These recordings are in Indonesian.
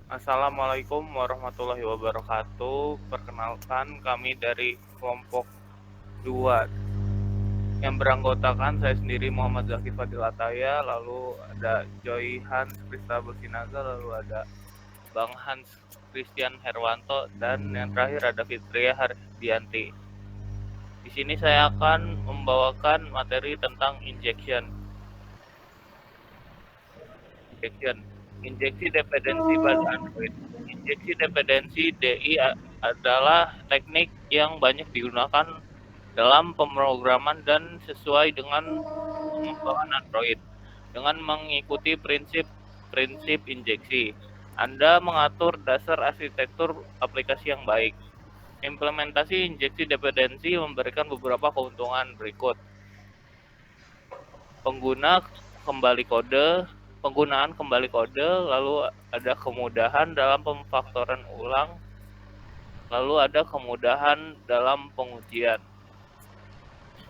Assalamualaikum warahmatullahi wabarakatuh. Perkenalkan, kami dari kelompok 2 yang beranggotakan saya sendiri Muhammad Zaki Fadil Ataya, lalu ada Joy Hans Kristabel Sinaga, lalu ada Bang Hans Christian Herwanto, dan yang terakhir ada Fitria Hardianti. Di sini saya akan membawakan materi tentang injection. Injeksi dependensi pada Android. Injeksi dependensi DI adalah teknik yang banyak digunakan dalam pemrograman dan sesuai dengan pengembangan Android. Dengan mengikuti prinsip injeksi, Anda mengatur dasar arsitektur aplikasi yang baik. Implementasi injeksi dependensi memberikan beberapa keuntungan berikut. Pengguna kembali kode, Penggunaan kembali kode, lalu ada kemudahan dalam pemfaktoran ulang, lalu ada kemudahan dalam pengujian.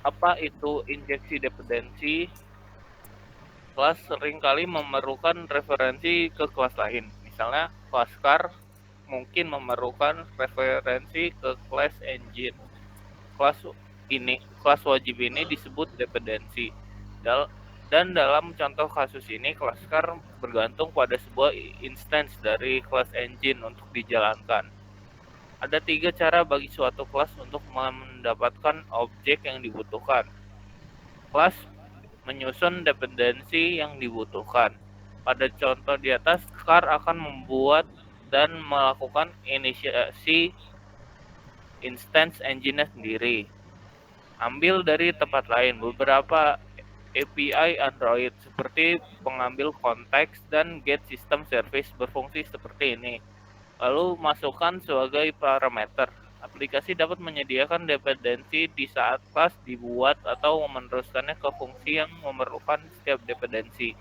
Apa itu injeksi dependensi? Kelas seringkali memerlukan referensi ke kelas lain. Misalnya, kelas car mungkin memerlukan referensi ke kelas engine. Kelas kelas wajib ini disebut dependensi. Dan dalam contoh kasus ini, kelas car bergantung pada sebuah instance dari kelas engine untuk dijalankan. Ada 3 cara bagi suatu kelas untuk mendapatkan objek yang dibutuhkan. Kelas menyusun dependensi yang dibutuhkan. Pada contoh di atas, car akan membuat dan melakukan inisiasi instance engine-nya sendiri. Ambil dari tempat lain. Beberapa API Android seperti pengambil konteks dan get system service berfungsi seperti ini. Lalu masukkan sebagai parameter. Aplikasi dapat menyediakan dependensi di saat kelas dibuat atau meneruskannya ke fungsi yang memerlukan setiap dependensi.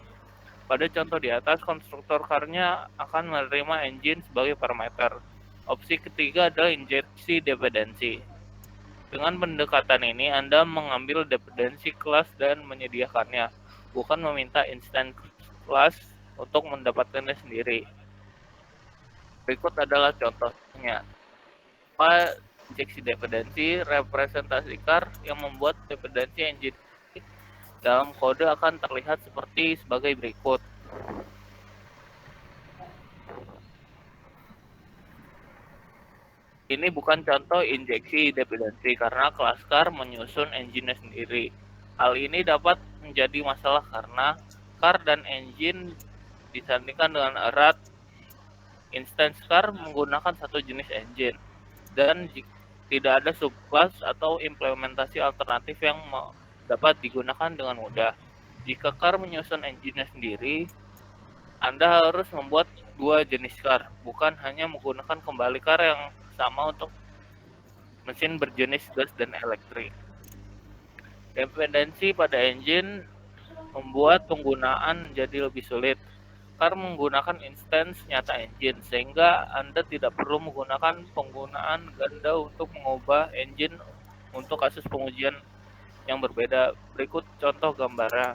Pada contoh di atas, konstruktor car-nya akan menerima engine sebagai parameter. Opsi ketiga adalah injeksi dependensi. Dengan pendekatan ini, Anda mengambil dependensi kelas dan menyediakannya, bukan meminta instance kelas untuk mendapatkannya sendiri. Berikut adalah contohnya. Apa injeksi dependensi? Representasi car yang membuat dependensi engine dalam kode akan terlihat sebagai berikut. Ini bukan contoh injeksi dependensi karena kelas car menyusun engine-nya sendiri. Hal ini dapat menjadi masalah karena car dan engine disandingkan dengan erat. Instance car menggunakan satu jenis engine dan tidak ada subclass atau implementasi alternatif yang dapat digunakan dengan mudah. Jika car menyusun engine-nya sendiri, Anda harus membuat dua jenis car, bukan hanya menggunakan kembali car yang sama untuk mesin berjenis gas dan elektrik. Dependensi pada engine membuat penggunaan menjadi lebih sulit. Car menggunakan instance nyata engine, sehingga Anda tidak perlu menggunakan penggunaan ganda untuk mengubah engine untuk kasus pengujian yang berbeda. Berikut contoh gambarnya.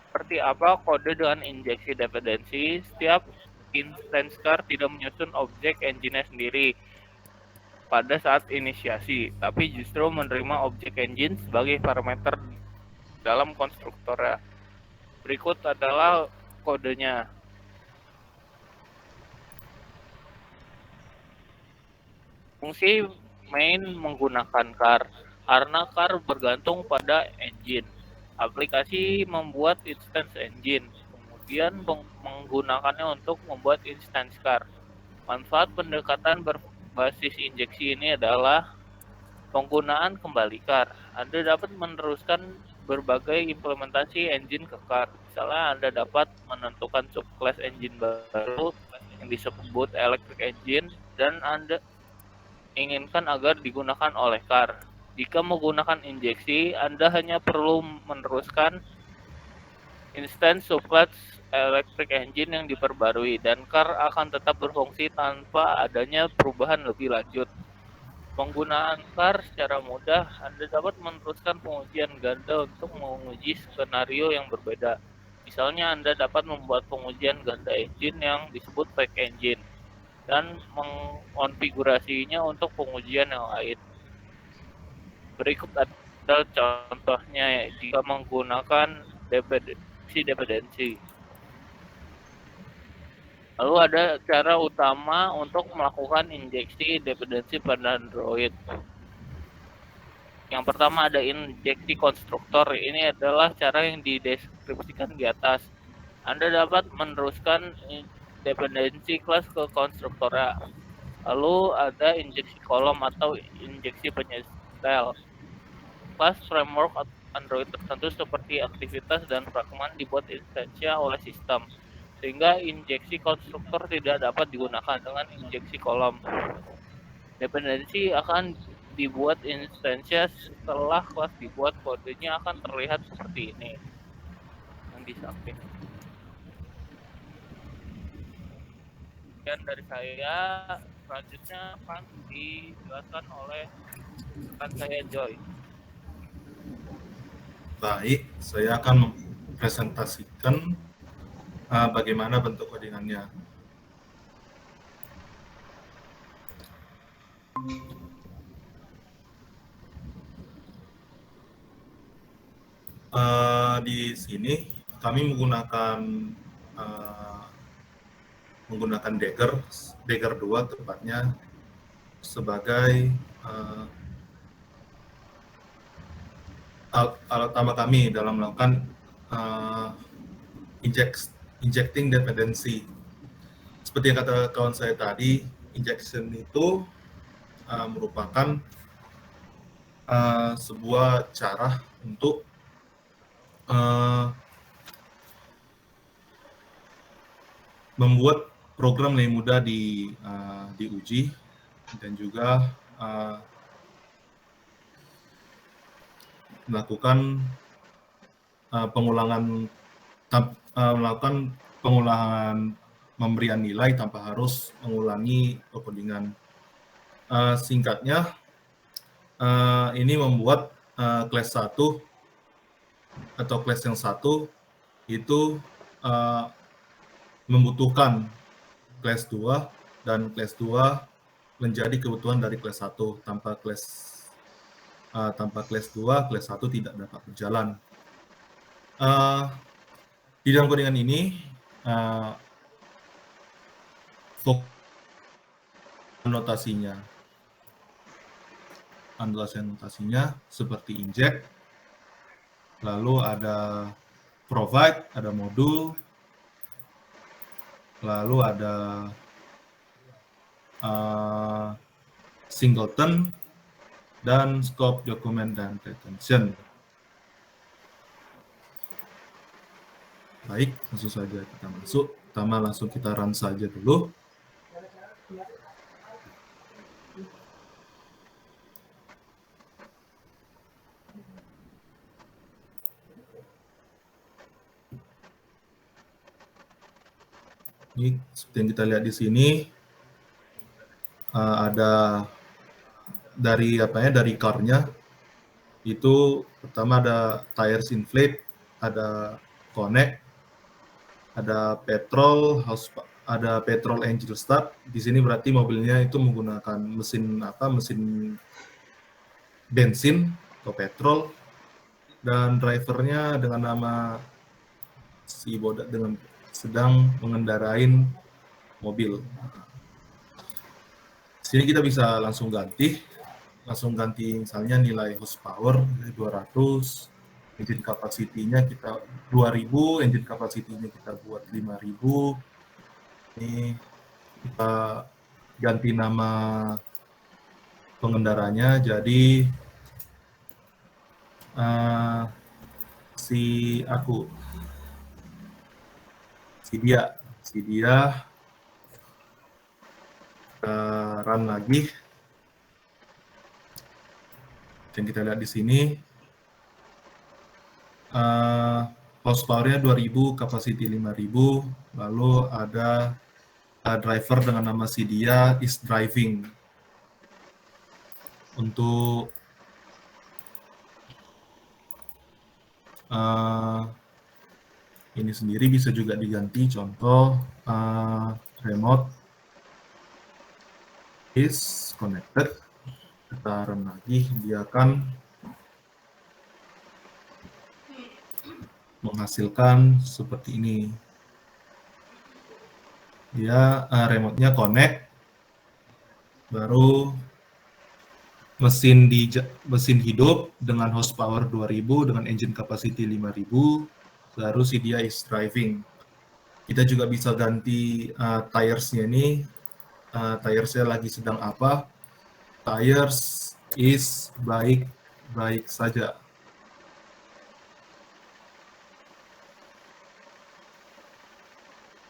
Seperti apa kode dengan injeksi dependensi? Setiap instance car tidak menyusun objek engine-nya sendiri pada saat inisiasi, tapi justru menerima objek engine sebagai parameter dalam konstruktornya. Berikut adalah kodenya. Fungsi main menggunakan car, karena car bergantung pada engine. Aplikasi membuat instance engine, kemudian menggunakannya untuk membuat instance car. Manfaat pendekatan berbasis injeksi ini adalah penggunaan kembali car. Anda dapat meneruskan berbagai implementasi engine ke car. Misalnya Anda dapat menentukan subclass engine baru yang disebut electric engine dan Anda inginkan agar digunakan oleh car. Jika menggunakan injeksi, Anda hanya perlu meneruskan instance subclass electric engine yang diperbarui dan car akan tetap berfungsi tanpa adanya perubahan lebih lanjut. Penggunaan car secara mudah, Anda dapat meneruskan pengujian ganda untuk menguji skenario yang berbeda. Misalnya Anda dapat membuat pengujian ganda engine yang disebut fake engine dan mengkonfigurasinya untuk pengujian yang lain. Berikut adalah contohnya jika menggunakan dependensi. Lalu ada cara utama untuk melakukan injeksi dependensi pada Android. Yang pertama ada injeksi konstruktor. Ini adalah cara yang dideskripsikan di atas. Anda dapat meneruskan dependensi kelas ke konstruktornya. Lalu ada injeksi kolom atau injeksi penyetel. Kelas framework Android tertentu seperti aktivitas dan fragment dibuat instansia oleh sistem, sehingga injeksi konstruktor tidak dapat digunakan dengan injeksi kolom. Dependensi akan dibuat instansia setelah kelas dibuat, kodenya akan terlihat seperti ini yang di samping. Dan dari saya, selanjutnya akan dijelaskan oleh rekan saya Joy. Baik, saya akan mempresentasikan bagaimana bentuk codingannya. Di sini kami menggunakan Dagger 2 tepatnya sebagai alat tambah kami dalam melakukan injecting dependency. Seperti yang kata kawan saya tadi, injection itu merupakan sebuah cara untuk membuat program lebih mudah diuji dan juga melakukan melakukan pengulangan pemberian nilai tanpa harus mengulangi codingan. Singkatnya, ini membuat kelas 1 atau kelas yang 1 itu membutuhkan kelas 2 dan kelas 2 menjadi kebutuhan dari kelas 1. Tanpa kelas 2, kelas 1 tidak dapat berjalan. Di dalam codingan ini, notasinya seperti inject, lalu ada provide, ada modul, lalu ada singleton, dan scope, document, dan retention. Baik, langsung saja kita masuk. Pertama langsung kita run saja dulu. Ini seperti yang kita lihat di sini, ada dari car-nya itu pertama ada tires inflate, ada connect, ada petrol engine start. Di sini berarti mobilnya itu menggunakan mesin bensin atau petrol, dan drivernya dengan nama si bodak dengan sedang mengendarain mobil. Sini kita bisa langsung ganti misalnya nilai horsepower 200, engine capacity-nya kita 2000, engine capacity-nya kita buat 5000. Ini kita ganti nama pengendaranya jadi si dia run lagi. Dan kita lihat di sini horsepower-nya 2000, capacity 5000, lalu ada driver dengan nama si dia is driving. Untuk ini sendiri bisa juga diganti, contoh remote is connected. Kita run lagi, dia akan menghasilkan seperti ini. Dia remote-nya connect, baru mesin hidup dengan horsepower 2000 dengan engine capacity 5000, baru si dia is driving. Kita juga bisa ganti tires-nya ini, tires-nya lagi sedang apa. Tires is baik saja.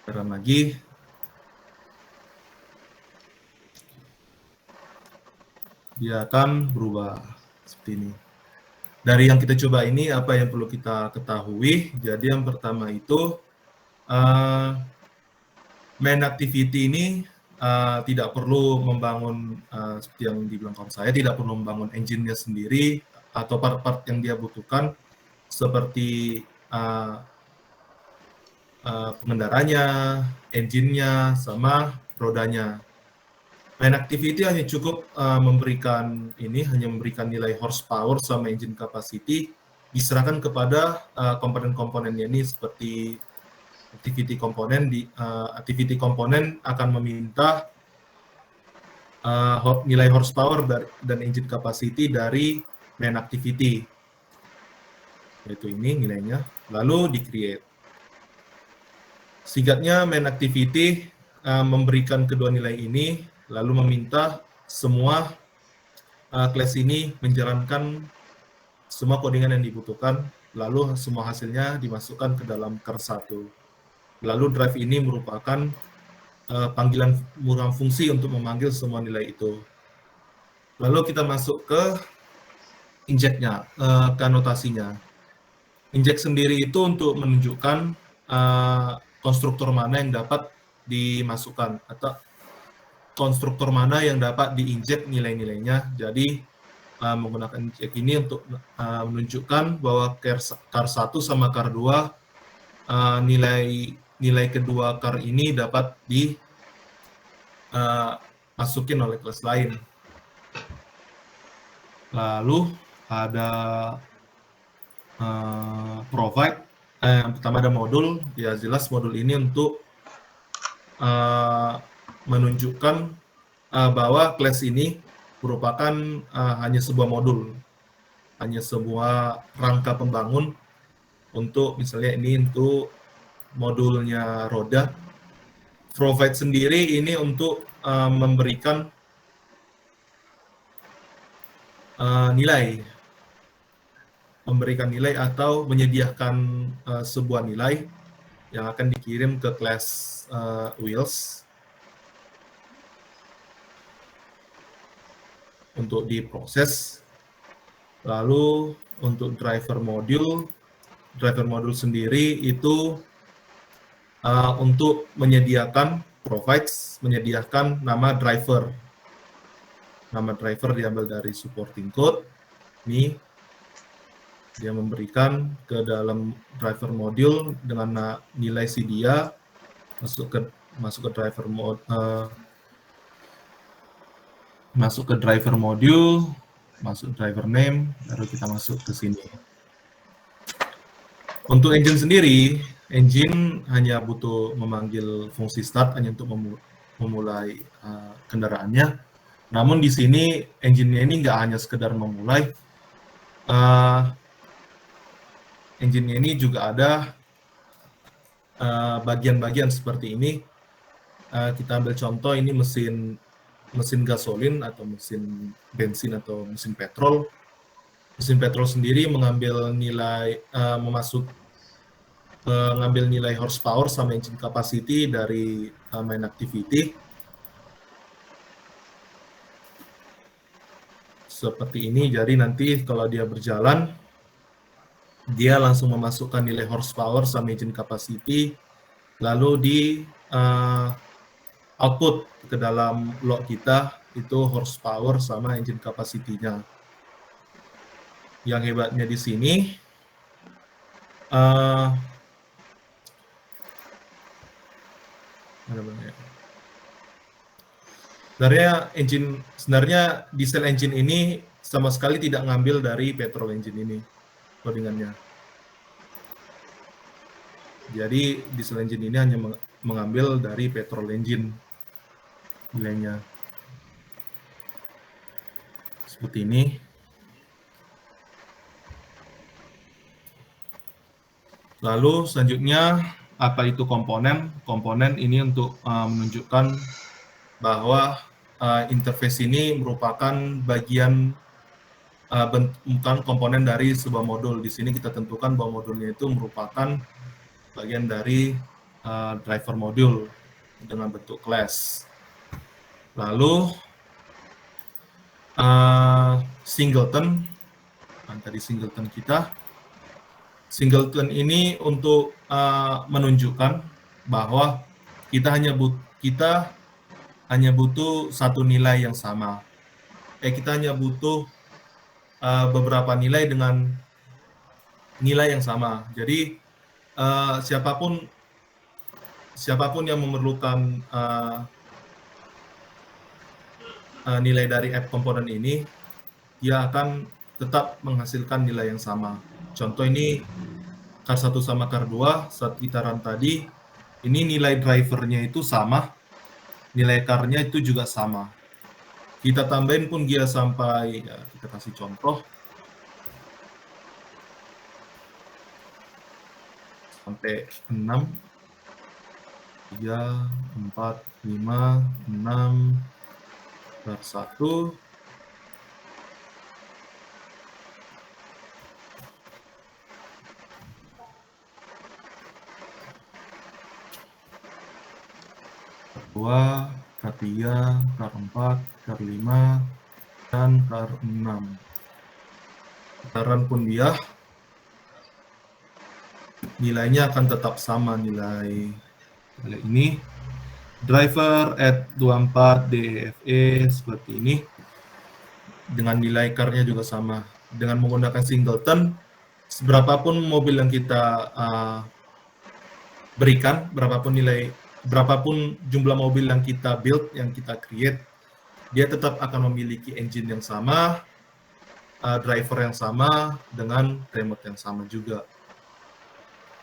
Run lagi. Dia akan berubah seperti ini. Dari yang kita coba ini, apa yang perlu kita ketahui? Jadi yang pertama itu, main activity ini tidak perlu membangun, seperti yang dibilang kawan saya, tidak perlu membangun engine-nya sendiri, atau part-part yang dia butuhkan, seperti pengendaranya, engine-nya, sama rodanya. Main activity hanya cukup memberikan nilai horsepower sama engine capacity, diserahkan kepada komponen-komponennya ini, seperti activity komponen. Activity komponen akan meminta nilai horsepower dan engine capacity dari main activity, yaitu ini nilainya, lalu di-create. Singkatnya, main activity memberikan kedua nilai ini, lalu meminta semua kelas ini menjalankan semua codingan yang dibutuhkan, lalu semua hasilnya dimasukkan ke dalam car 1. Lalu drive ini merupakan panggilan murah fungsi untuk memanggil semua nilai itu. Lalu kita masuk ke inject-nya, ke anotasinya. Inject sendiri itu untuk menunjukkan konstruktor mana yang dapat dimasukkan, atau konstruktor mana yang dapat diinjek nilai-nilainya. Jadi menggunakan inject ini untuk menunjukkan bahwa car 1 sama car 2 nilai kedua car ini dapat dimasukin oleh kelas lain. Lalu ada provide, yang pertama ada modul. Ya jelas modul ini untuk menunjukkan bahwa kelas ini merupakan hanya sebuah modul, hanya sebuah rangka pembangun untuk, misalnya ini untuk modulnya roda. Provide sendiri ini untuk memberikan nilai atau menyediakan sebuah nilai yang akan dikirim ke kelas wheels untuk diproses. Lalu untuk driver module sendiri itu untuk menyediakan menyediakan nama driver. Nama driver diambil dari supporting code. Ini dia memberikan ke dalam driver module dengan nilai si dia, masuk ke driver mode, masuk ke driver module, masuk driver name, baru kita masuk ke sini. Untuk engine sendiri, engine hanya butuh memanggil fungsi start hanya untuk memulai kendaraannya. Namun di sini engine-nya ini nggak hanya sekedar memulai, engine-nya ini juga ada bagian-bagian seperti ini. Kita ambil contoh, ini mesin gasolin atau mesin bensin atau mesin petrol. Mesin petrol sendiri mengambil nilai mengambil nilai horsepower sama engine capacity dari main activity. Seperti ini, jadi nanti kalau dia berjalan, dia langsung memasukkan nilai horsepower sama engine capacity, lalu di output ke dalam log kita itu horsepower sama engine capacity-nya. Yang hebatnya di sini, Sebenarnya diesel engine ini sama sekali tidak ngambil dari petrol engine ini codingannya. Jadi diesel engine ini hanya mengambil dari petrol engine nilainya. Seperti ini. Lalu selanjutnya apa itu komponen? Komponen ini untuk menunjukkan bahwa interface ini merupakan bagian bukan komponen dari sebuah modul. Di sini kita tentukan bahwa modulnya itu merupakan bagian dari driver modul dengan bentuk class. Lalu singleton, tadi singleton kita. Singleton ini untuk menunjukkan bahwa kita hanya butuh satu nilai yang sama. Kita hanya butuh beberapa nilai dengan nilai yang sama. Jadi siapapun yang memerlukan nilai dari app komponen ini, dia akan tetap menghasilkan nilai yang sama. Contoh ini car 1 sama car 2 saat kita run tadi, ini nilai drivernya itu sama, nilai car-nya itu juga sama. Kita tambahin pun dia sampai, ya, kita kasih contoh, sampai 6, 3, 4, 5, 6, car 1, car 2, car 3, car 4, car 5, dan car 6. Kita run pun dia, nilainya akan tetap sama nilai ini. Driver at 24 DEFE seperti ini. Dengan nilai car-nya juga sama. Dengan menggunakan singleton, berapapun mobil yang kita berikan, berapapun jumlah mobil yang kita build, yang kita create, dia tetap akan memiliki engine yang sama, driver yang sama, dengan remote yang sama juga.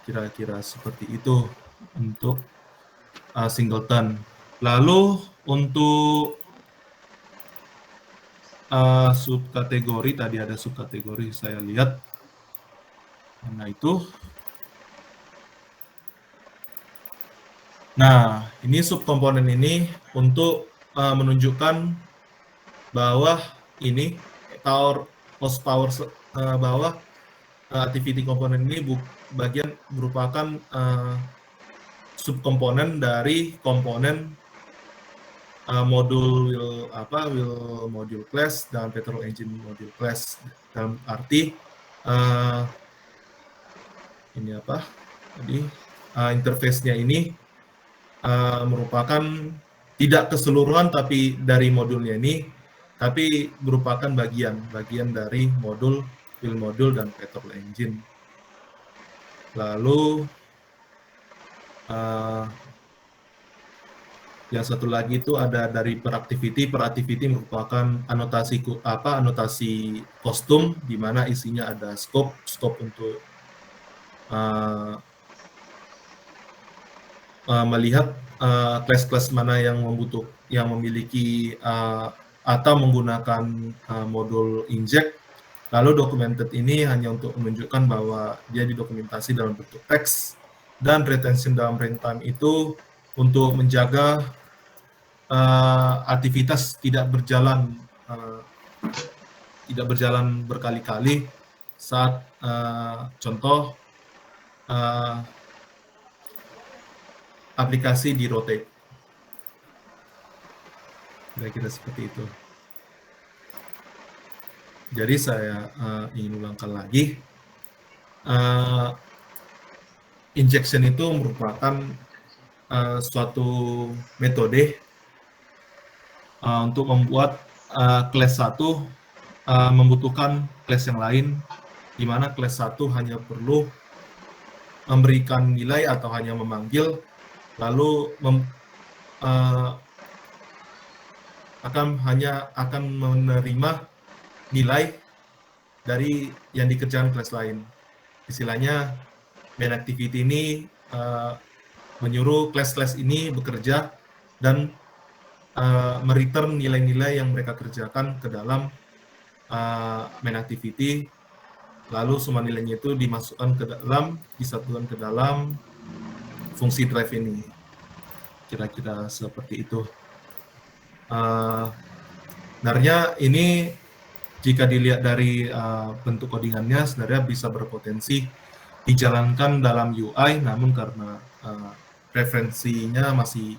Kira-kira seperti itu untuk singleton. Lalu untuk subkategori, tadi ada subkategori saya lihat. Nah itu. Nah, ini subkomponen ini untuk menunjukkan bahwa ini horsepower bahwa activity komponen ini merupakan subkomponen dari komponen modul wheel module class dan petrol engine module class. Dalam arti ini apa? Jadi interface-nya ini merupakan tidak keseluruhan tapi dari modulnya ini, tapi merupakan bagian dari modul wheel module dan petrol engine. Lalu yang satu lagi itu ada dari per activity. Per activity merupakan anotasi kostum di mana isinya ada scope untuk melihat kelas-kelas mana yang memiliki atau menggunakan modul inject. Lalu documented ini hanya untuk menunjukkan bahwa dia didokumentasi dalam bentuk teks, dan retention dalam runtime itu untuk menjaga aktivitas tidak berjalan berkali-kali saat contoh aplikasi di rotate. Kira-kira seperti itu. Jadi saya ingin ulangkan lagi, injection itu merupakan suatu metode untuk membuat kelas 1 membutuhkan kelas yang lain, di mana kelas 1 hanya perlu memberikan nilai atau hanya memanggil, lalu akan menerima nilai dari yang dikerjakan kelas lain. Istilahnya main activity ini menyuruh kelas-kelas ini bekerja dan mereturn nilai-nilai yang mereka kerjakan ke dalam main activity, lalu semua nilainya itu dimasukkan ke dalam, disatukan ke dalam fungsi drive ini. Kira-kira seperti itu. Sebenarnya ini jika dilihat dari bentuk codingannya sebenarnya bisa berpotensi dijalankan dalam UI, namun karena preferensinya masih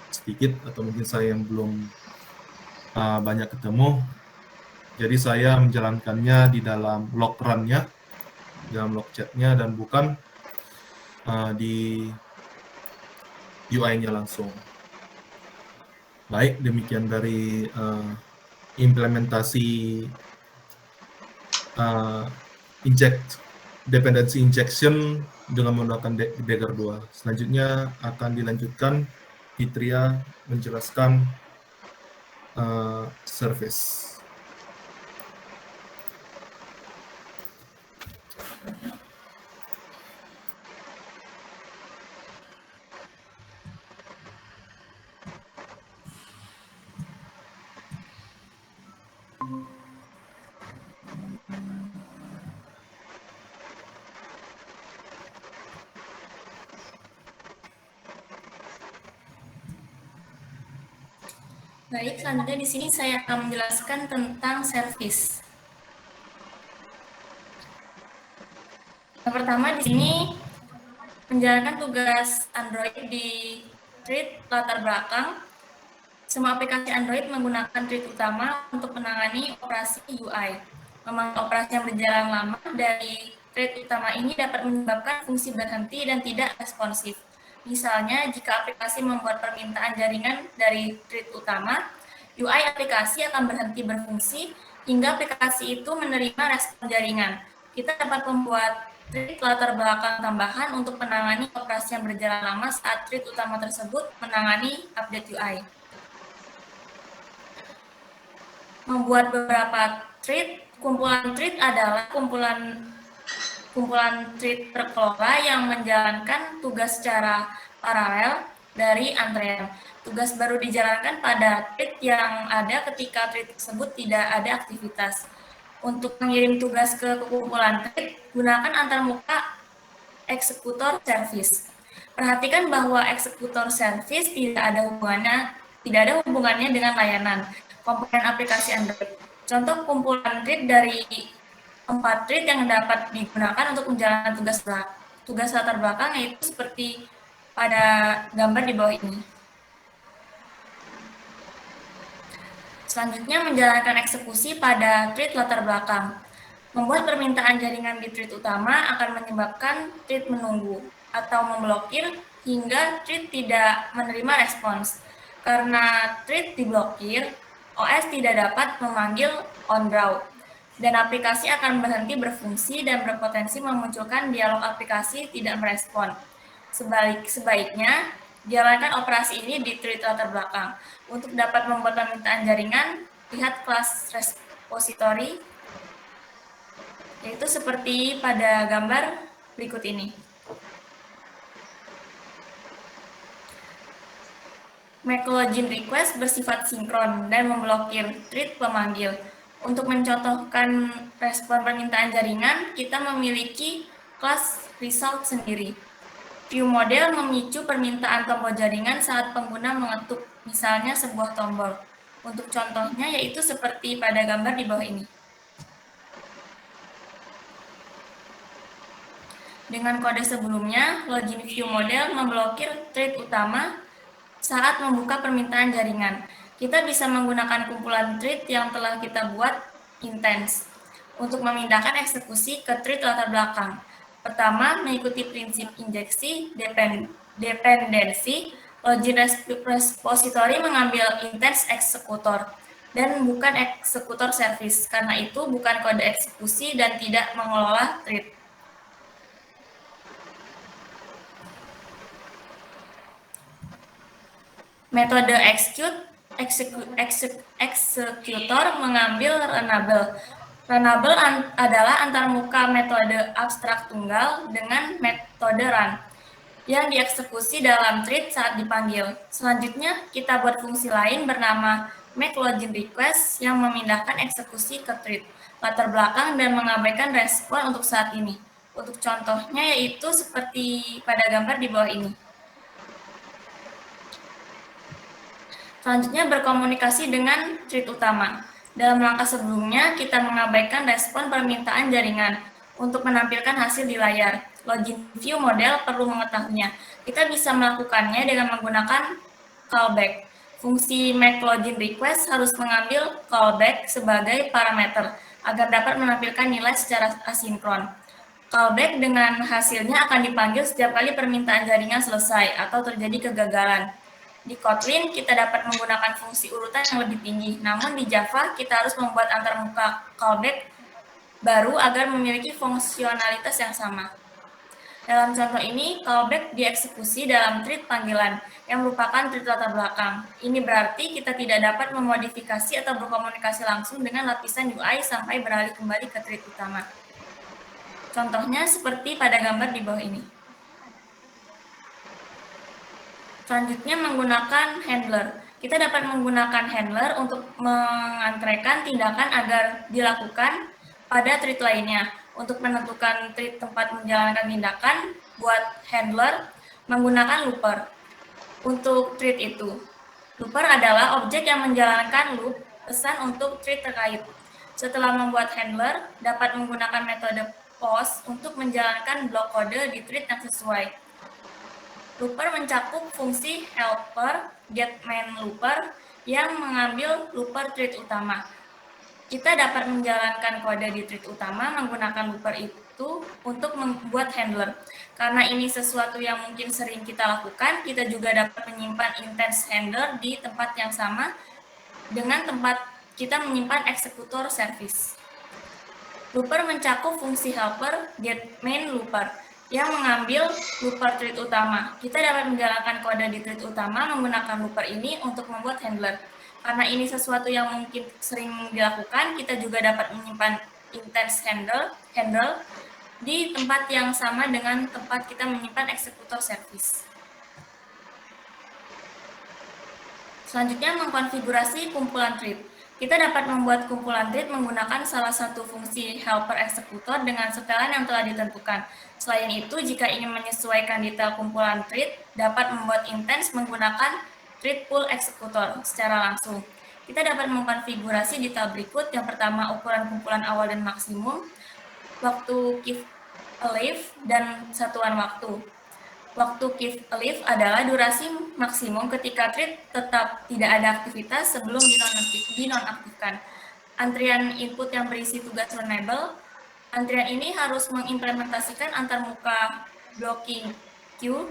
sedikit atau mungkin saya yang belum banyak ketemu, jadi saya menjalankannya di dalam log run-nya, dalam log chat-nya, dan bukan di UI-nya langsung. Baik, demikian dari implementasi dependency injection dengan menggunakan Dagger 2. Selanjutnya akan dilanjutkan Fitria menjelaskan service. Baik, selanjutnya di sini saya akan menjelaskan tentang service. Yang pertama di sini menjalankan tugas Android di treat latar belakang. Semua aplikasi Android menggunakan treat utama untuk menangani operasi UI. Memang operasi yang berjalan lama dari treat utama ini dapat menyebabkan fungsi berhenti dan tidak responsif. Misalnya, jika aplikasi membuat permintaan jaringan dari thread utama, UI aplikasi akan berhenti berfungsi hingga aplikasi itu menerima respon jaringan. Kita dapat membuat thread latar belakang tambahan untuk menangani operasi yang berjalan lama saat thread utama tersebut menangani update UI. Membuat beberapa thread, kumpulan thread adalah kumpulan thread terkelola yang menjalankan tugas secara paralel dari antrean. Tugas baru dijalankan pada thread yang ada ketika thread tersebut tidak ada aktivitas. Untuk mengirim tugas ke kumpulan thread, gunakan antarmuka eksekutor service. Perhatikan bahwa eksekutor service tidak ada hubungannya dengan layanan komponen aplikasi Android. Contoh kumpulan thread dari 4 thread yang dapat digunakan untuk menjalankan tugas latar belakang, yaitu seperti pada gambar di bawah ini. Selanjutnya menjalankan eksekusi pada thread latar belakang. Membuat permintaan jaringan di thread utama akan menyebabkan thread menunggu atau memblokir hingga thread tidak menerima respons. Karena thread diblokir, OS tidak dapat memanggil onBrow, dan aplikasi akan berhenti berfungsi dan berpotensi memunculkan dialog aplikasi tidak merespon. Sebaiknya, jalankan operasi ini di thread latar belakang. Untuk dapat membuat permintaan jaringan, lihat kelas repository, yaitu seperti pada gambar berikut ini. Make login request bersifat sinkron dan memblokir thread pemanggil. Untuk mencontohkan respon permintaan jaringan, kita memiliki kelas result sendiri. View model memicu permintaan tombol jaringan saat pengguna mengetuk, misalnya sebuah tombol. Untuk contohnya yaitu seperti pada gambar di bawah ini. Dengan kode sebelumnya, login view model memblokir thread utama saat membuka permintaan jaringan. Kita bisa menggunakan kumpulan thread yang telah kita buat intens untuk memindahkan eksekusi ke thread latar belakang. Pertama, mengikuti prinsip injeksi dependensi, login repository mengambil intens eksekutor dan bukan eksekutor service. Karena itu bukan kode eksekusi dan tidak mengelola thread. Metode eksekutor mengambil runnable. Runnable adalah antarmuka metode abstrak tunggal dengan metode run yang dieksekusi dalam thread saat dipanggil. Selanjutnya, kita buat fungsi lain bernama makeLoginRequest yang memindahkan eksekusi ke thread, latar belakang, dan mengabaikan respon untuk saat ini. Untuk contohnya yaitu seperti pada gambar di bawah ini. Selanjutnya berkomunikasi dengan thread utama. Dalam langkah sebelumnya, kita mengabaikan respon permintaan jaringan untuk menampilkan hasil di layar. Login view model perlu mengetahuinya. Kita bisa melakukannya dengan menggunakan callback. Fungsi makeLoginRequest harus mengambil callback sebagai parameter agar dapat menampilkan nilai secara asinkron. Callback dengan hasilnya akan dipanggil setiap kali permintaan jaringan selesai atau terjadi kegagalan. Di Kotlin, kita dapat menggunakan fungsi urutan yang lebih tinggi, namun di Java, kita harus membuat antarmuka callback baru agar memiliki fungsionalitas yang sama. Dalam contoh ini, callback dieksekusi dalam thread panggilan, yang merupakan thread latar belakang. Ini berarti kita tidak dapat memodifikasi atau berkomunikasi langsung dengan lapisan UI sampai beralih kembali ke thread utama. Contohnya seperti pada gambar di bawah ini. Selanjutnya menggunakan handler. Kita dapat menggunakan handler untuk mengantrekan tindakan agar dilakukan pada thread lainnya. Untuk menentukan thread tempat menjalankan tindakan, buat handler menggunakan looper. Untuk thread itu, looper adalah objek yang menjalankan loop pesan untuk thread terkait. Setelah membuat handler, dapat menggunakan metode post untuk menjalankan blok kode di thread yang sesuai. Looper mencakup fungsi helper getMainLooper yang mengambil looper thread utama. Kita dapat menjalankan kode di thread utama menggunakan looper itu untuk membuat handler. Karena ini sesuatu yang mungkin sering kita lakukan, kita juga dapat menyimpan instance handler di tempat yang sama dengan tempat kita menyimpan eksekutor service. Looper mencakup fungsi helper getMainLooper yang mengambil looper thread utama. Kita dapat menjalankan kode di thread utama menggunakan looper ini untuk membuat handler. Karena ini sesuatu yang mungkin sering dilakukan, kita juga dapat menyimpan instance handle di tempat yang sama dengan tempat kita menyimpan eksekutor service. Selanjutnya, mengkonfigurasi kumpulan thread. Kita dapat membuat kumpulan thread menggunakan salah satu fungsi helper eksekutor dengan setelan yang telah ditentukan. Selain itu, jika ingin menyesuaikan detail kumpulan thread, dapat membuat instance menggunakan thread pool eksekutor secara langsung. Kita dapat mengkonfigurasi detail berikut. Yang pertama, ukuran kumpulan awal dan maksimum, waktu keep alive, dan satuan waktu. Waktu keep alive adalah durasi maksimum ketika thread tetap tidak ada aktivitas sebelum dinonaktifkan. Antrian input yang berisi tugas runnable. Antrian ini harus mengimplementasikan antarmuka blocking queue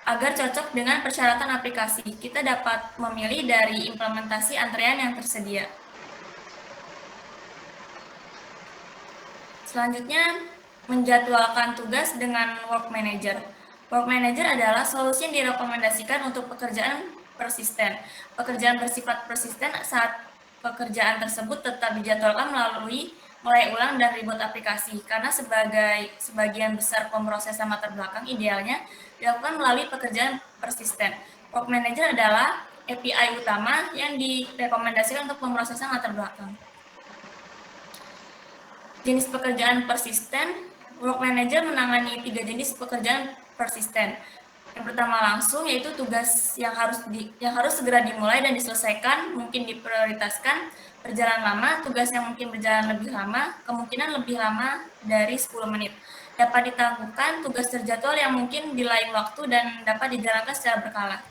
agar cocok dengan persyaratan aplikasi. Kita dapat memilih dari implementasi antrian yang tersedia. Selanjutnya, menjadwalkan tugas dengan Work Manager. Work Manager adalah solusi yang direkomendasikan untuk pekerjaan persisten. Pekerjaan bersifat persisten saat pekerjaan tersebut tetap dijadwalkan melalui mulai ulang dan reboot aplikasi, karena sebagian besar pemrosesan latar belakang idealnya dilakukan melalui pekerjaan persisten. Work Manager adalah API utama yang direkomendasikan untuk pemrosesan latar belakang. Jenis pekerjaan persisten, Work Manager menangani 3 jenis pekerjaan persisten. Yang pertama langsung, yaitu tugas yang harus segera dimulai dan diselesaikan, mungkin diprioritaskan. Berjalan lama, tugas yang mungkin berjalan lebih lama, kemungkinan lebih lama dari 10 menit. Dapat ditangguhkan tugas terjadwal yang mungkin di lain waktu dan dapat dijalankan secara berkala.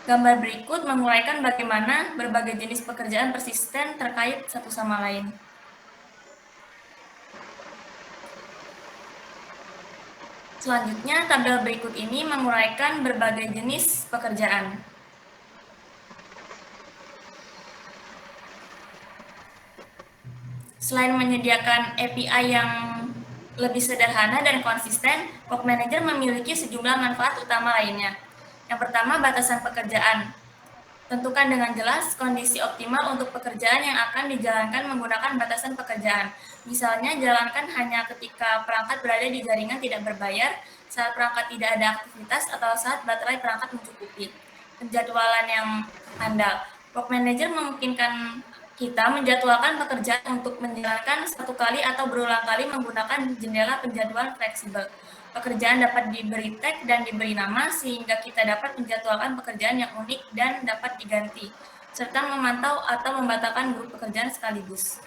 Gambar berikut menguraikan bagaimana berbagai jenis pekerjaan persisten terkait satu sama lain. Selanjutnya, tabel berikut ini menguraikan berbagai jenis pekerjaan. Selain menyediakan API yang lebih sederhana dan konsisten, Work Manager memiliki sejumlah manfaat utama lainnya. Yang pertama, batasan pekerjaan. Tentukan dengan jelas kondisi optimal untuk pekerjaan yang akan dijalankan menggunakan batasan pekerjaan. Misalnya, jalankan hanya ketika perangkat berada di jaringan tidak berbayar, saat perangkat tidak ada aktivitas, atau saat baterai perangkat mencukupi. Penjadwalan yang andal. Work Manager memungkinkan kita menjadwalkan pekerjaan untuk menjalankan satu kali atau berulang kali menggunakan jendela penjadwalan fleksibel. Pekerjaan dapat diberi tag dan diberi nama sehingga kita dapat menjadwalkan pekerjaan yang unik dan dapat diganti, serta memantau atau membatalkan grup pekerjaan sekaligus.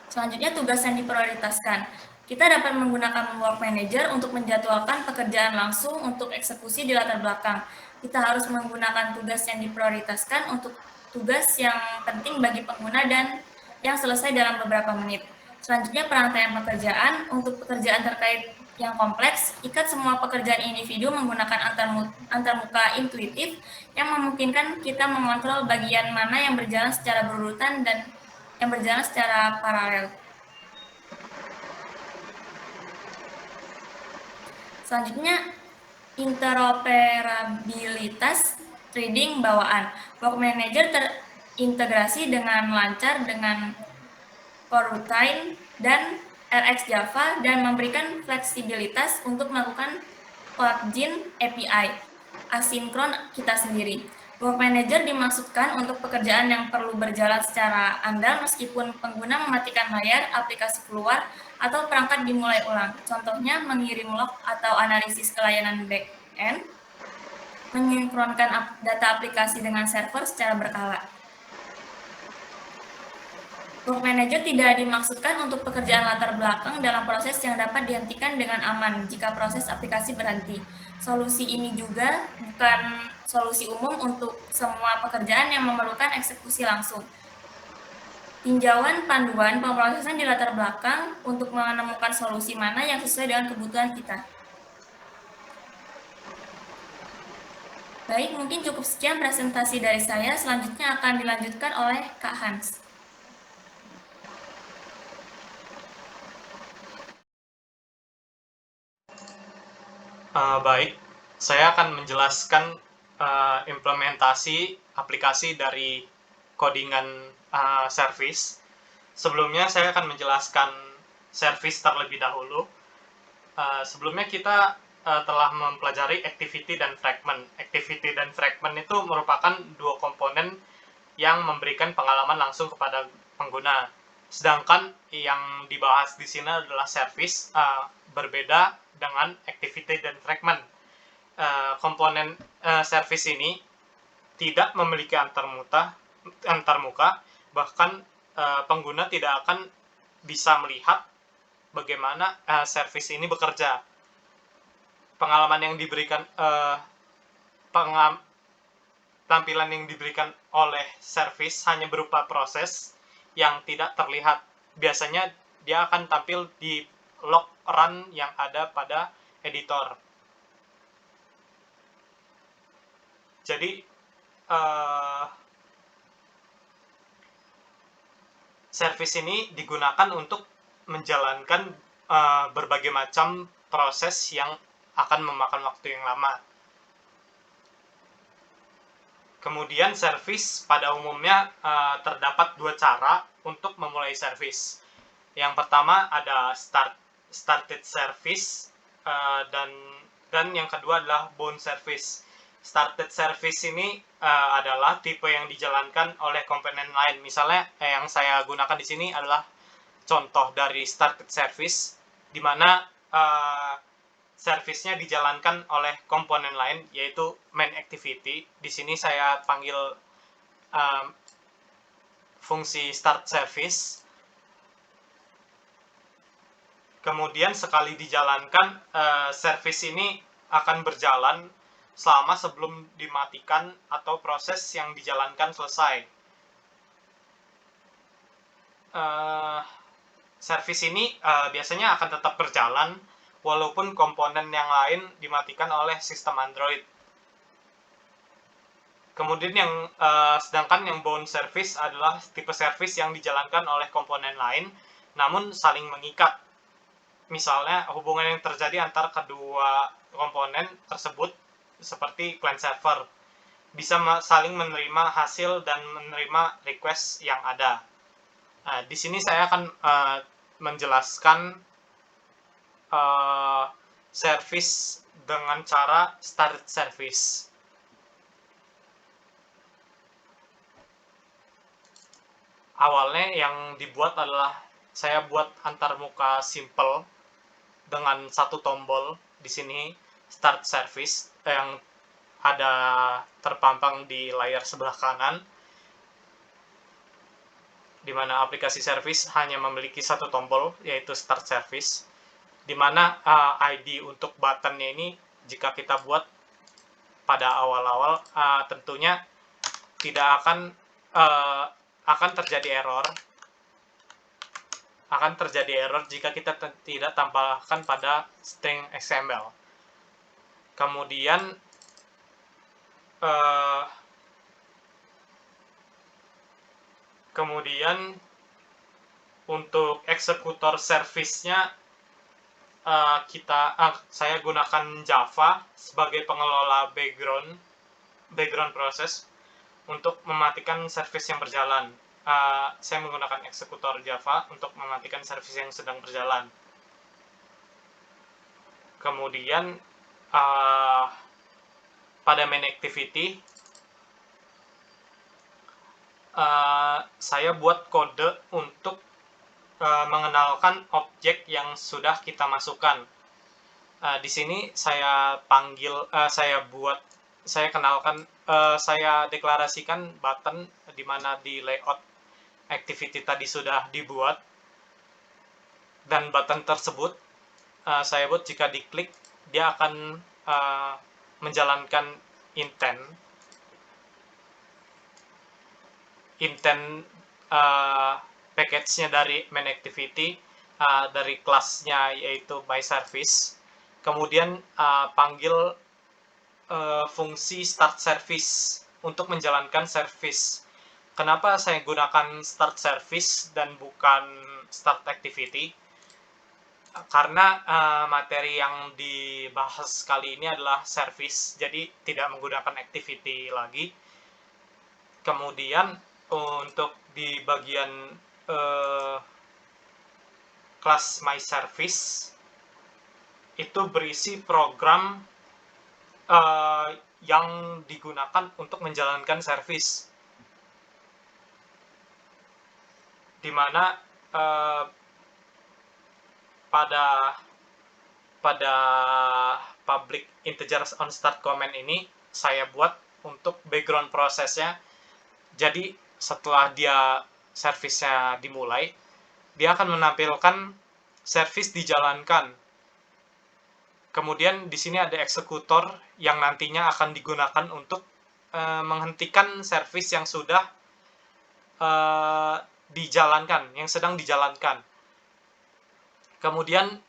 Selanjutnya, tugas yang diprioritaskan. Kita dapat menggunakan Work Manager untuk menjadwalkan pekerjaan langsung untuk eksekusi di latar belakang. Kita harus menggunakan tugas yang diprioritaskan untuk tugas yang penting bagi pengguna dan yang selesai dalam beberapa menit. Selanjutnya, perantaian pekerjaan. Untuk pekerjaan terkait yang kompleks, ikat semua pekerjaan individu menggunakan antarmuka intuitif yang memungkinkan kita mengontrol bagian mana yang berjalan secara berurutan dan yang berjalan secara paralel. Selanjutnya, interoperabilitas trading bawaan. Work Manager terintegrasi dengan lancar dengan Coroutine dan RX Java dan memberikan fleksibilitas untuk melakukan plugin API asinkron kita sendiri. Work Manager dimaksudkan untuk pekerjaan yang perlu berjalan secara andal meskipun pengguna mematikan layar, aplikasi keluar, atau perangkat dimulai ulang. Contohnya, mengirim log atau analisis ke layanan back-end, mensinkronkan data aplikasi dengan server secara berkala. Work Manager tidak dimaksudkan untuk pekerjaan latar belakang dalam proses yang dapat dihentikan dengan aman jika proses aplikasi berhenti. Solusi ini juga bukan solusi umum untuk semua pekerjaan yang memerlukan eksekusi langsung. Tinjauan panduan pemrosesan di latar belakang untuk menemukan solusi mana yang sesuai dengan kebutuhan kita. Baik, mungkin cukup sekian presentasi dari saya. Selanjutnya akan dilanjutkan oleh Kak Hans. Baik, saya akan menjelaskan implementasi aplikasi dari codingan service. Sebelumnya saya akan menjelaskan service terlebih dahulu. Sebelumnya kita telah mempelajari activity dan fragment. Activity dan fragment itu merupakan dua komponen yang memberikan pengalaman langsung kepada pengguna. Sedangkan yang dibahas di sini adalah service, berbeda dengan activity dan fragment. Komponen service ini tidak memiliki antarmuka, bahkan pengguna tidak akan bisa melihat bagaimana service ini bekerja. Pengalaman yang diberikan, tampilan yang diberikan oleh service hanya berupa proses yang tidak terlihat. Biasanya dia akan tampil di log run yang ada pada editor. Jadi service ini digunakan untuk menjalankan berbagai macam proses yang akan memakan waktu yang lama. Kemudian service pada umumnya terdapat dua cara untuk memulai service. Yang pertama ada started service dan yang kedua adalah bound service. Started service ini adalah tipe yang dijalankan oleh komponen lain. Misalnya yang saya gunakan di sini adalah contoh dari started service, di mana service-nya dijalankan oleh komponen lain, yaitu main activity. Di sini saya panggil fungsi start service. Kemudian sekali dijalankan, service ini akan berjalan selama sebelum dimatikan atau proses yang dijalankan selesai. Service ini biasanya akan tetap berjalan walaupun komponen yang lain dimatikan oleh sistem Android. Kemudian sedangkan yang bound service adalah tipe service yang dijalankan oleh komponen lain namun saling mengikat. Misalnya hubungan yang terjadi antara kedua komponen tersebut seperti client server, bisa saling menerima hasil dan menerima request yang ada. Di sini saya akan menjelaskan service dengan cara started service. Awalnya yang dibuat adalah saya buat antarmuka simple dengan satu tombol di sini start service yang ada terpampang di layar sebelah kanan, di mana aplikasi service hanya memiliki satu tombol yaitu start service, di mana ID untuk buttonnya ini jika kita buat pada awal-awal tentunya tidak akan terjadi error jika kita tidak tambahkan pada string XML. Kemudian untuk eksekutor service-nya saya gunakan Java sebagai pengelola background proses untuk mematikan service yang berjalan. Saya menggunakan eksekutor Java untuk mematikan service yang sedang berjalan. Kemudian pada main activity saya buat kode untuk mengenalkan objek yang sudah kita masukkan. Di sini saya deklarasikan button di mana di layout activity tadi sudah dibuat, dan button tersebut saya buat jika diklik dia akan menjalankan intent package-nya dari main activity dari kelasnya yaitu myService. Kemudian panggil fungsi start service untuk menjalankan service. Kenapa saya gunakan start service dan bukan start activity? Karena materi yang dibahas kali ini adalah service, jadi tidak menggunakan activity lagi. Kemudian untuk di bagian kelas myService itu berisi program yang digunakan untuk menjalankan service, di mana pada public integer on start comment ini saya buat untuk background prosesnya. Jadi setelah service-nya dimulai, dia akan menampilkan service dijalankan. Kemudian di sini ada eksekutor yang nantinya akan digunakan untuk menghentikan service yang sudah sedang dijalankan. Kemudian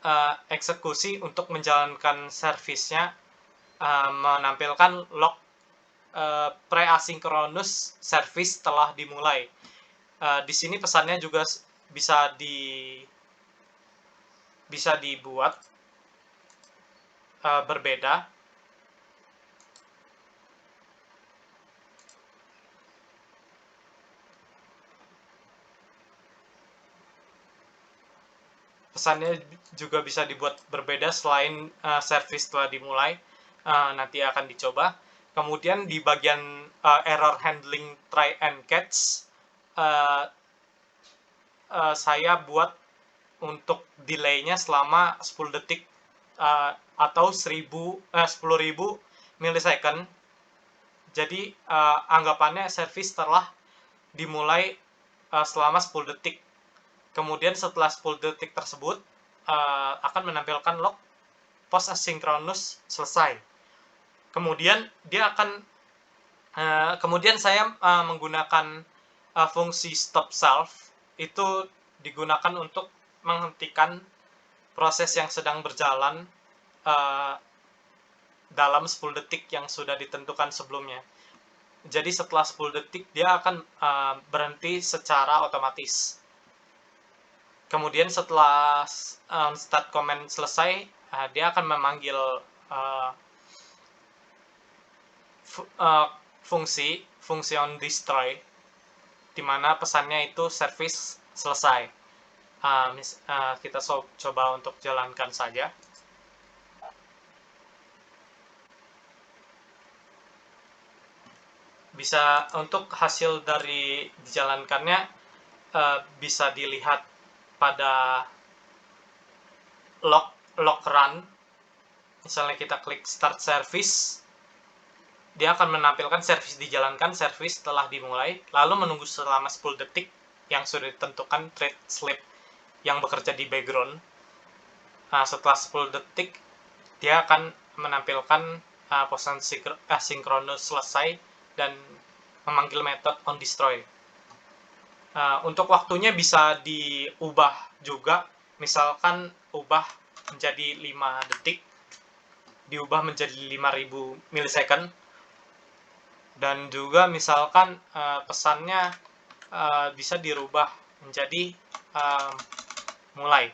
eksekusi untuk menjalankan service-nya menampilkan log pre-asynchronous service telah dimulai. Di sini pesannya juga bisa dibuat berbeda. Pesannya juga bisa dibuat berbeda selain service telah dimulai. Nanti akan dicoba. Kemudian di bagian error handling try and catch, saya buat untuk delay-nya selama 10 detik atau 10.000 millisecond. Jadi anggapannya service telah dimulai selama 10 detik. Kemudian setelah 10 detik tersebut akan menampilkan log post asynchronous selesai. Kemudian saya menggunakan fungsi stop self, itu digunakan untuk menghentikan proses yang sedang berjalan dalam 10 detik yang sudah ditentukan sebelumnya. Jadi setelah 10 detik dia akan berhenti secara otomatis. Kemudian setelah start comment selesai, dia akan memanggil fungsi on destroy, di mana pesannya itu service selesai. Kita coba untuk jalankan saja. Bisa untuk hasil dari dijalankannya bisa dilihat pada log run. Misalnya kita klik start service, dia akan menampilkan service dijalankan, service telah dimulai, lalu menunggu selama 10 detik yang sudah ditentukan thread sleep yang bekerja di background. Setelah 10 detik dia akan menampilkan posan sinkronus selesai dan memanggil metode on destroy. Untuk waktunya bisa diubah juga, misalkan ubah menjadi 5 detik, diubah menjadi 5000 milisecond, dan juga misalkan pesannya bisa dirubah menjadi mulai.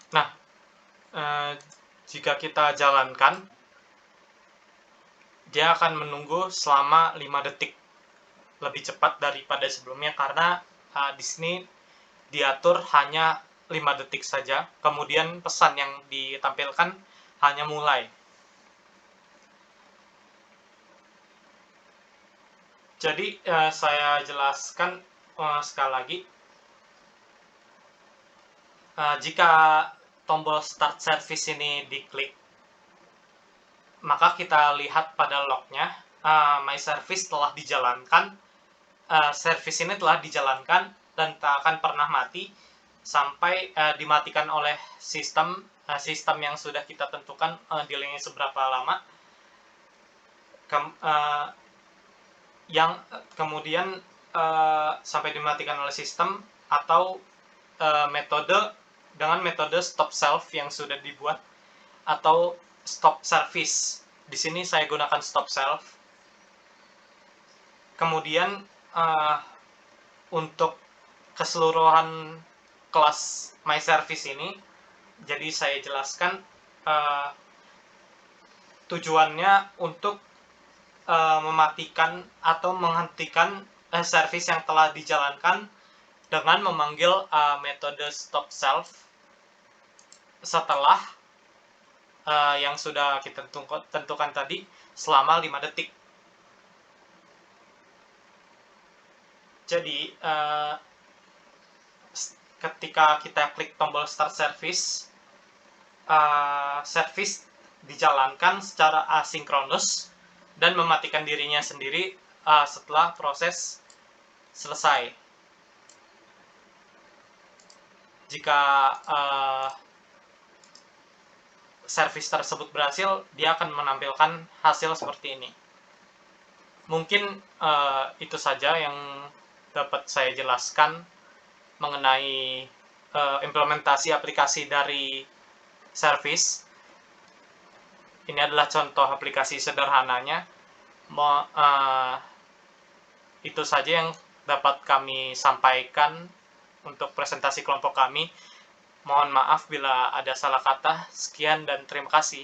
Nah, jika kita jalankan, dia akan menunggu selama 5 detik, lebih cepat daripada sebelumnya karena di sini diatur hanya 5 detik saja. Kemudian pesan yang ditampilkan hanya mulai. Jadi saya jelaskan sekali lagi. Jika tombol start service ini diklik, maka kita lihat pada lognya, my service telah dijalankan, service ini telah dijalankan dan tak akan pernah mati sampai dimatikan oleh sistem yang sudah kita tentukan delay-nya seberapa lama, yang kemudian sampai dimatikan oleh sistem, atau dengan metode stop self yang sudah dibuat, atau stop service. Di sini saya gunakan stop self. Kemudian untuk keseluruhan kelas my service ini, jadi saya jelaskan tujuannya untuk mematikan atau menghentikan service yang telah dijalankan dengan memanggil metode stop self setelah yang sudah kita tentukan tadi selama 5 detik. Jadi ketika kita klik tombol start service, service dijalankan secara asinkronus dan mematikan dirinya sendiri setelah proses selesai. Jika service tersebut berhasil, dia akan menampilkan hasil seperti ini. Mungkin itu saja yang dapat saya jelaskan mengenai implementasi aplikasi dari service. Ini adalah contoh aplikasi sederhananya. Itu saja yang dapat kami sampaikan untuk presentasi kelompok kami. Mohon maaf bila ada salah kata. Sekian dan terima kasih.